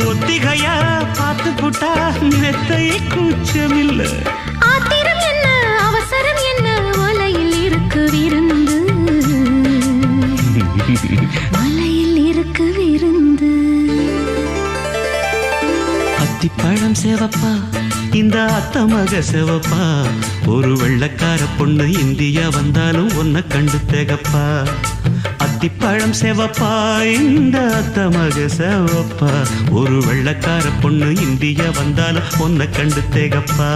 ஒத்திகையா பார்த்து போட்டா மெத்தை கூச்சமில்ல. ஆத்திரம் என்ன அவசரம் என்ன வலையில் இருக்கு விருந்து வலையில் இருக்கு விருந்து. அத்திப்பழம் சேவப்பா இந்த அத்த மக சேவப்பா ஒரு வெள்ளக்கார பொண்ணு இந்தியா வந்தாலும் ஒன்ன கண்டு தேகப்பா. அத்திப்பழம் சேவப்பா இந்த அத்த மக சேவப்பா ஒரு வெள்ளக்கார பொண்ணு இந்தியா வந்தாலும் ஒன்ன கண்டு தேகப்பா.